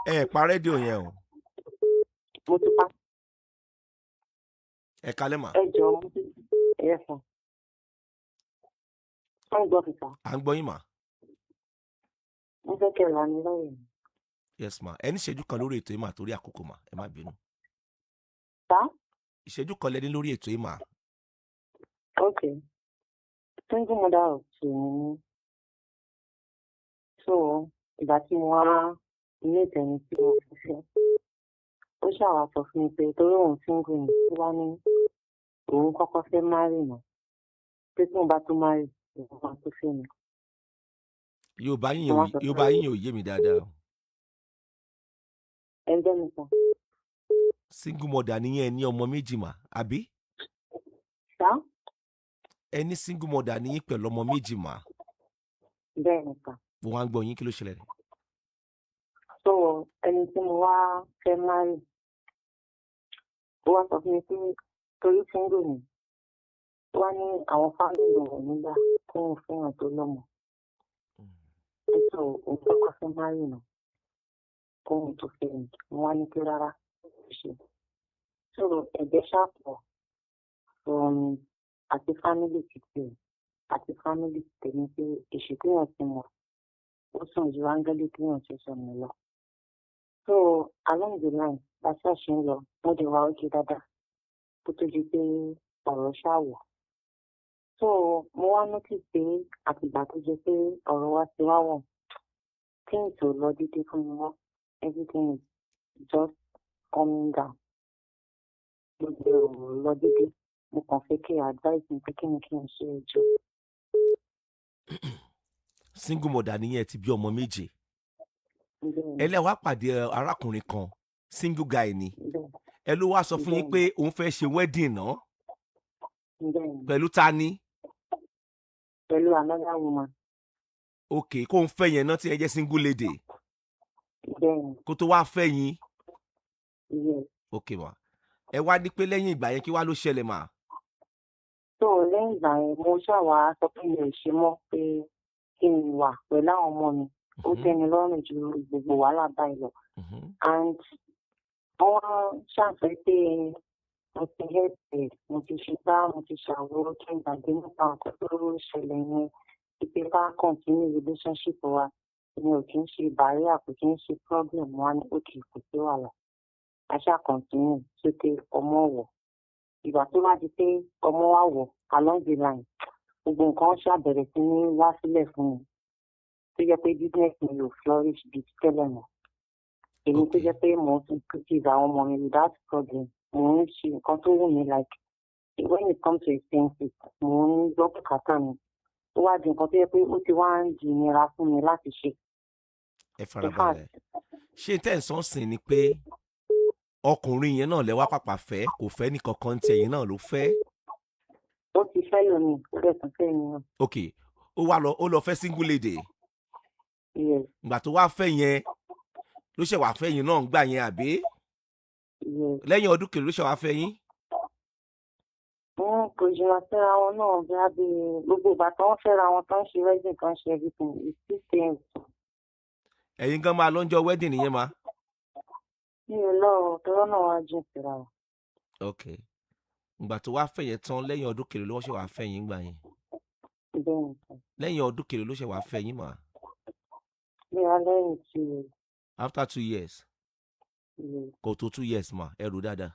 ẹ pa rédíò yẹn o. Mo ti pa. Ẹ kalẹ́ mà. Ẹ jọ̀ọ́. Yes, sir. Wọ́n gbọ́ mi sà. À ń gbọ́ yín mà. Mo fẹ́ kẹ́ ra mi lọ́yẹ̀. Yes ma. Ẹ ní ìṣẹ́jú kan lórí ètò yìí mà torí àkókò mà. Ẹ má bínú. Sá? Ìṣẹ́jú kan lẹ́ni lórí ètò yìí mà. Okay. Single mother of two ni mí. So, ìgbà tí mo wá ilé ìtẹ̀yìn tí mo fi fẹ́, ó ṣàwà sọ fún mi pé torí òun single ni tó bá ní òun kọ́kọ́ fẹ́ marry náà. Pé tí mo bá tó marry, òun máa tó fẹ́ mi. Yorùbá yín ò yé mi dáadáa. Ẹgbẹ́ mi sọ. Single mother nìyẹn ní ọmọ méjì mà, àbí? Sá? Ẹ ní single mother nìyẹn pẹ̀lú ọmọ méjì mà. Bẹ́ẹ̀ ni sà. Mo wá ń gbọ́ yín, kí ló ṣẹlẹ̀? So, ẹni tí mo wá fẹ́ marry, ó wá sọ fún mi pé torí single ni, ó wá ní àwọn family rẹ̀ nígbà tí wọ́n fẹ́ràn tó lọ́mọ. So, òun kọ́kọ́ fẹ́ marry náà. Kóhun tó fẹ́ mi, mo wá ní kí rárá ṣe. So, ẹ̀jẹ̀ ṣàpọ̀ from àti family títí àti family tèmi pé èṣù kéèyàn ti mọ̀ ó sàn ju áńgẹ́lì kéèyàn ti sọnù lọ. So, along the line bá ṣàṣe ń lọ mo dé wá ókè dáadáa kó tó di pé ọ̀rọ̀ ṣàwọ̀. So, mo wá notice pé àtìgbà tó jẹ́ pé ọ̀rọ̀ wa ti wá wọ̀ things ò lọ dídí fún mi mọ́. Everything is just coming down. Gbogbo ọ̀rọ̀ lọ dídí. Mo kàn fẹ́ kí advice mi pé kí n ṣe ẹjọ́. Single mother nìyẹn ti bí ọmọ méje. Ẹlẹ́wàá pàdé arákùnrin kan, single guy ni. Ẹ ló wá sọ fún yín pé òun fẹ́ ṣe wedding náà. Pẹ̀lú ta ni? Pẹ̀lú another woman. Okay, kó ń fẹ́ yẹn náà tí ẹ jẹ́ single lady. Kó tó wá fẹ́ yín. Okay ma. Ẹ wá ní pé lẹ́yìn ìgbà yẹn kí wá ló ṣẹlẹ̀ mà? So, lẹ́yìn ìgbà yẹn mo ṣàwà sọ pé mi ò ṣe mọ́ pé kí n wà pẹ̀lú àwọn ọmọ mi. Ó tẹ́ni lọ́rùn ju gbogbo wàhálà báyìí lọ. And wọ́n ṣàǹfẹ́ pé mo ti hẹ́pẹ̀, mo ti ṣe bá, mo ti ṣàwòrán kí n gbàgbé nípa nǹkan tó ṣẹlẹ̀ yẹn. Ìpè ká continue relationship wa. Mi ò kí ń ṣe barrier, kò kí ń ṣe problem wa ní òkè kò sí wàhálà. Aṣá continue ṣe pé ọmọ wọ̀. Ìgbà tó wá di pé ọmọ wa wọ̀ along the line, gbogbo nǹkan ṣàbẹ̀rẹ̀ sí ní wá sílẹ̀ fún mi. Tó jẹ́ pé business mi ò flourish bí tẹ́lẹ̀ mọ́. Èmi tó jẹ́ pé mò ń fi cookies àwọn ọmọ mi without problem. Mò ń ṣe nǹkan tó wù mí like when it comes to expenses, mò ń gbọ́ bùkátà mi. Ó wá di nǹkan tó yẹ pé ó ti wá ń di ìnira fún mi láti ṣe. Ẹ farabalẹ̀. Ṣé tẹ̀sán sìn ni pé ọkùnrin yẹn náà lẹ wá pàpà fẹ́ kò fẹ́ ní kankan tí ẹ̀yin náà ló fẹ́? Ó ti fẹ́ lómi, ó dẹ̀ tún fẹ́ mi náà. Okay, ó lọ fẹ́ single lady. Yes. Ìgbà tó wá fẹ́ yẹn ló ṣe wá fẹ́ yín náà ń gbà yẹn àbí? Yes. Lẹ́yìn ọdún kejì ló ṣe wá fẹ́ yín? Kò jìnnà síra wọn náà bí gbogbo ìgbà tó ń fẹ́ra wọn tó ń ṣe wedding tó ń ṣe everything it's still same. Ẹ̀yin gan máa lọ́njọ́ wedding nìyẹn ma? Mi ò lọ tọrọ náà wá jìn síra wọn. Okay. Ìgbà tó wá fẹ́ yẹn tán lẹ́yìn ọdún kejì ló ṣe wá fẹ́ yín gbà yẹn? Bẹ́ẹ̀ni. Lẹ́yìn ọdún kejì ló ṣe wá fẹ́ yín mà? Bí wọ́n lẹ́yìn 2 years. After 2 years? Yes. Kò tó 2 years mà, ẹ rò dáadáa.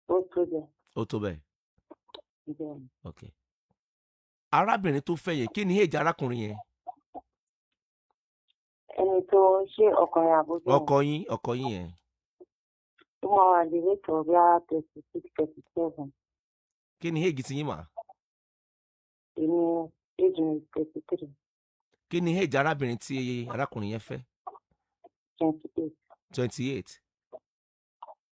Ó tó bẹ́ẹ̀. Ó tó bẹ́ẹ̀. Bẹ́ẹ̀ni. Okay. Arábìnrin tó fẹ́ yẹn kí ni age arákùnrin yẹn? Ẹni tó ṣe ọkùnrin àbúrò. Ọkọ yín yẹn. Ó máa wà ní rate of 36, 37. Kí ni age ti yín mà? Èmi age mi 33. Kí ni age arábìnrin tí arákùnrin yẹn fẹ́? 28. 28.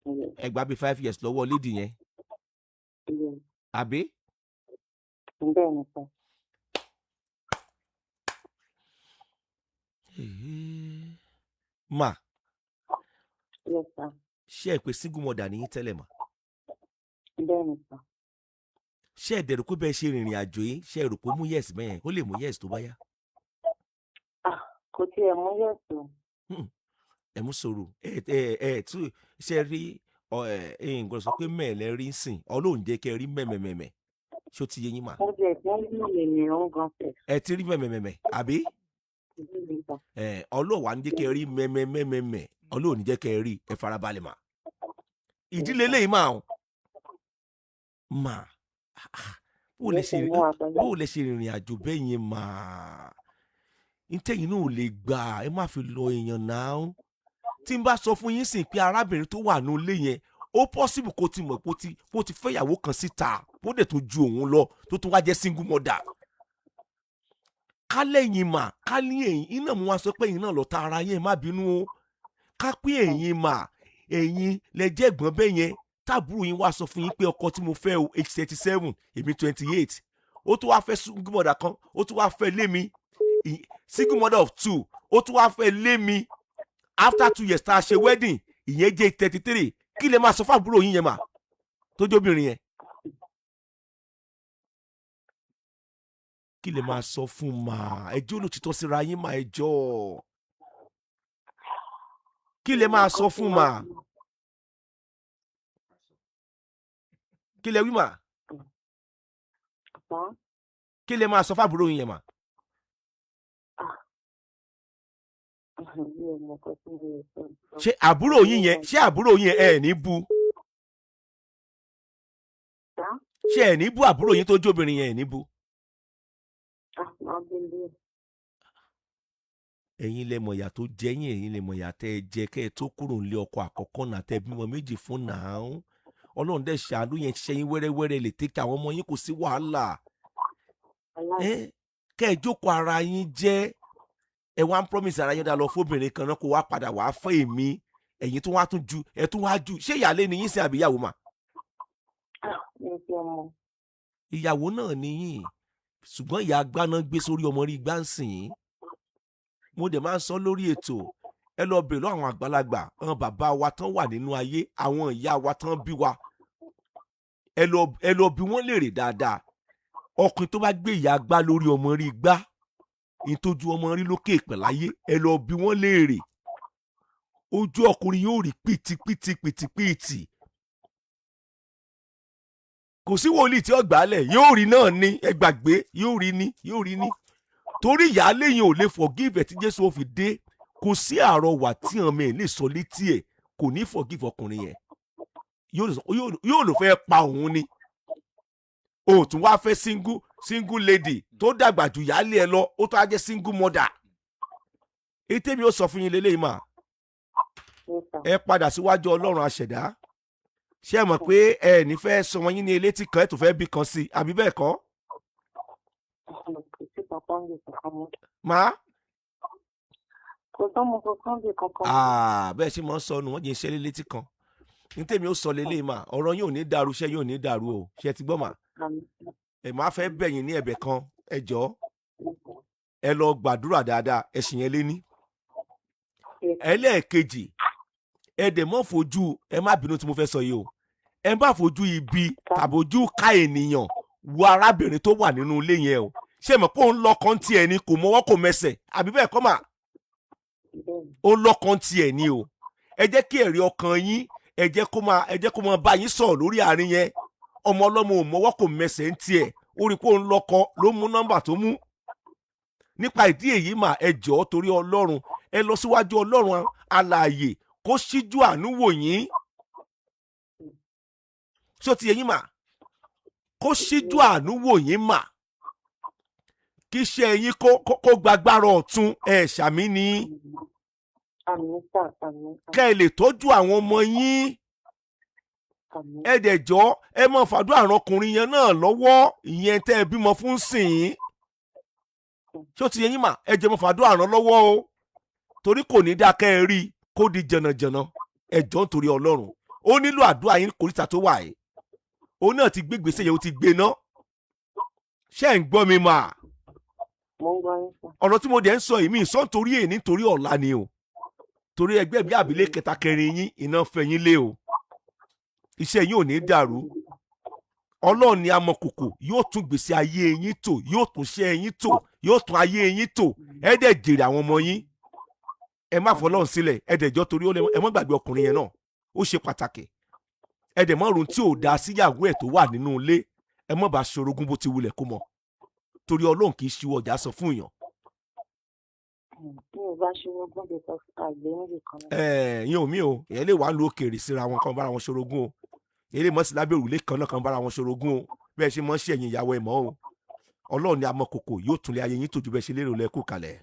Yes. Ẹ gbà bí 5 years lọ́wọ́ lady yẹn. Yes. Àbí? Bẹ́ẹ̀ni sir. Ma. Yes sir. Ṣé ẹ pé single mother ní yín tẹ́lẹ̀ mà? Bẹ́ẹ̀ni sir. Ṣé ẹ dẹ̀rù pé bẹ́ẹ̀ ṣe rìnrìn àjò yìí ṣé ẹ rò pé ó mú yes bẹ́ẹ̀ ó lè mú yes tó bá yá? kò tiẹ̀ mú yẹ̀sùn. ẹ mú sòrò ẹ tún ṣe rí nǹkan sọ pé mẹ́ẹ̀lẹ́ rí sìn ọlọ́run jẹ́ kẹ́ rí mẹ́mẹ́mẹ́mẹ́ ṣó ti yé yín mà. mo jẹ́ tí wọ́n rí mẹ̀mẹ̀ gan fẹ̀. ẹ ti rí mẹ́mẹ́mẹ́mẹ́ àbí ọlọ́wà ń jẹ́ kẹ́ rí mẹ́mẹ́mẹ́mẹ́ ọlọ́run jẹ́ kẹ́ rí ẹ farabalẹ̀ mà. ìdílé lẹ́yìn mà bó lè ṣe rìnrìn àjò bẹ́ẹ̀ yẹn mà ntẹ́yìn náà ò lè gbà ẹ má fi lọ èèyàn náà. tí n bá sọ fún yín sìn pé arábìnrin tó wà nílé yẹn ó pọ́sibù kó ti mọ̀ kó ti fẹ́yàwó kan síta bó dẹ̀ tó ju òun lọ tó tún wá jẹ́ single mother. ká lẹ́yìn mà ká ní ẹ̀yìn iná mo wá sọ pé ẹ̀yìn náà lọ́ta ara yẹn má bínú o. ká pé ẹ̀yìn mà ẹ̀yìn lẹ jẹ́ ẹ̀gbọ́n bẹ́ẹ̀ yẹn táàbùrù yín wá sọ fún yín pé ọkọ tí mo fẹ́ o age 37 èmi 28 ó tún wá fẹ́ single mother kan ó tún wá fẹ́ lé mi single mother of 2 ó tún wá fẹ́ lé mi after 2 years tá a ṣe wedding ìyẹn jẹ́ 33 kí lè máa sọ fún àbúrò yín yẹn mà tó jóbìnrin yẹn. kí lè máa sọ fún mà ẹjọ́ olùtítọ́ síra yín mà ẹjọ́ kí lè máa sọ fún mà kí lè wí mà kí lè máa sọ fún àbúrò yín yẹn mà. ṣé àbúrò yín yẹn ẹ ní bú ṣé ẹ ní bú àbúrò yín tó jóbìnrin yẹn ẹ ní bú. ẹ̀yin lẹ mọ̀ ìyà tó jẹ yín ẹ̀yin lẹ mọ̀ ìyà tẹ́ ẹ jẹ kẹ́ ẹ tó kúrò nílé ọkọ àkọ́kọ́ náà tẹ́ bímọ méjì fún náà ọlọ́run dẹ̀ ṣàánú yẹn ṣiṣẹ́ yín wẹ́rẹ́wẹ́rẹ́ lè tẹ́kẹ́ àwọn ọmọ yín kò sí wàhálà kẹ́ ẹ jókòó ara yín jẹ́ ẹ wá ń promise ara yín dá lọ fóbìnrin kan náà kó wá padà wá fẹ́ èmi ẹ̀yin tó wá tún ju ẹ tún wá ju ṣé ìyáálé ni yín sí àbí ìyàwó mà. ìyàwó náà ni yín ṣùgbọ́n ìyá agbáná gbé sórí ọmọ rí gbáǹsìn mo dẹ̀ máa ń sọ lórí ètò ẹ lọ bèrè lọ àwọn àgbàlagbà àwọn bàbá wa tán wà nínú ayé àwọn ìyá wa tán bí wa ẹ lọ bí wọ́n léèrè dáadáa ọkùnrin tó bá gbé ìyá agbá lórí ọmọ rí gbá ìtọ́jú ọmọ rí lókè ìpẹ̀láyé ẹ lọ bí wọ́n léèrè ojú ọkùnrin yóò rí pìtìpìtì kò sí wòlíì tí ó gbàálẹ̀ yóò rí náà ní ẹ gbàgbé yóò rí ní torí ìyáálé yẹn ò lè forgive ẹ tí Jésù ò fi dé kò sí àrọwà tí ọmọ ẹ lè sọ létí ẹ kò ní forgive ọkùnrin yẹn yóò lò fẹ́ pa òun ni òun tún wá fẹ́ single lady tó dàgbà jù ìyáálé ẹ lọ ó tó á jẹ́ single mother ètè mi ó sọ fún yín lélẹ́yìn mà ẹ padà síwájú Ọlọ́run aṣẹ̀dá ṣé ẹ mọ̀ pé ẹ ní fẹ́ sọ wọn yín ní elétí kan ẹ tó fẹ́ bí kan sí àbí bẹ́ẹ̀ kọ́. Má. Kò sọ́mọ kankan bí kankan. Bẹ́ẹ̀ ṣe máa ń sọnù wọ́n jẹ́ iṣẹ́ létí kan ní tèmi ó sọ lélẹ́yìn mà ọ̀rọ̀ yóò ní dàrú iṣẹ́ yóò ní dàrú o ṣe ti gbọ́ mà. ẹ máa fẹ́ bẹ̀yìn ní ẹ̀bẹ̀ kan ẹ jọ̀ọ́ ẹ lọ gbàdúrà dáadáa ẹ̀sìn yẹn lé ní. ẹlẹ́ẹ̀kejì ẹ dẹ̀ mọ́ fojú ẹ má bínú tí mo fẹ́ sọ yìí o ẹ má fojú ibi tàbójú ká ènìyàn wo arábìnrin tó wà nínú ilé yẹn o ṣé mọ̀ pé òun lọ́kàn tiẹ̀ ni kò mọ́wọ́ kò mẹsẹ̀ àbí bẹ́ẹ̀ kọ́ mà ó lọ́kàn tiẹ̀ ni o ẹ jẹ́ kí ẹ̀rí ọkàn yín ẹ jẹ́ kó máa bá yín sọ̀rọ̀ lórí àárín yẹn ọmọ ọlọ́mọ ò mọ́wọ́ kò mẹsẹ̀ ń tiẹ̀ ó rí i pé òun lọ́kọ ló mú nọ́mbà tó mú nípa ìdí èyí mà ẹ jọ̀ọ́ torí Ọlọ́run ẹ lọ síwájú Ọlọ́run alààyè kó ṣíjú àánú wò yín ṣó ti yẹ yín mà kó ṣíjú àánú wò yín mà kí iṣẹ́ yín kó gbàgbára ọ̀tún ẹ̀ ṣàmì ni kẹ́ ẹ lè tọ́jú àwọn ọmọ yín ẹ dẹ̀ jọ̀ọ́ ẹ máa fàdúrà ran ọkùnrin yẹn náà lọ́wọ́ ìyẹn tẹ́ ẹ bímọ fún sìn ṣó ti yẹ yín mà ẹ jẹ́ máa fàdúrà ran lọ́wọ́ o torí kò ní dákẹ́ ẹ rí kó di jànàjànà ẹ jọ̀ọ́ nítorí Ọlọ́run ó nílò àdúrà yín kòríta tó wà yìí òun náà ti gbé gbèsè yẹn ó ti gbé ná ṣé ń gbọ́ mi mà ọ̀rọ̀ tí mo dẹ̀ ń sọ yìí mi sọ nítorí èyí nítorí ọ̀la ni o torí ẹgbẹ́ bí àbílẹ̀ kẹta kẹrin yín iná fẹ́ yín lé o iṣẹ́ yín ò ní dàrú Ọlọ́run ni amọ̀kòkò yóò tún gbèsè ayé yín tò yóò tún ṣẹ́ yín tò yóò tún ayé yín tò ẹ dẹ̀ jèrè àwọn ọmọ yín ẹ má fọlọ́run sílẹ̀ ẹ dẹ̀ jọ torí ẹ má gbàgbé ọkùnrin yẹn náà ó ṣe pàtàkì ẹ dẹ̀ mọ́ ohun tí ò dáa síyàwó ẹ̀ tó wà nínú ilé ẹ mọ́ bá ṣorogún bó ti wulẹ̀ kó mọ̀ torí Ọlọ́run kì í ṣíwọ́ ọjà sọ fún èèyàn. mi ò bá ṣorogún bí sọ àgbẹ̀ níbi kan náà. yín ò mí o èyàn lè wà ń lo òkèèrè síra wọn kan bára wọn ṣorogún o èyí lè mọ́ sí lábẹ́ òrùlé kan náà kan bára wọn ṣorogún o bẹ́ẹ̀ ṣe mọ́ sí ẹ̀yìn ìyàwó ẹ̀ mọ́ o Ọlọ́run ni amọ̀kòkò yóò túnlé ayé yín tójú bẹ́ẹ̀ ṣe lérò lẹ́kọ̀ọ́ kalẹ̀.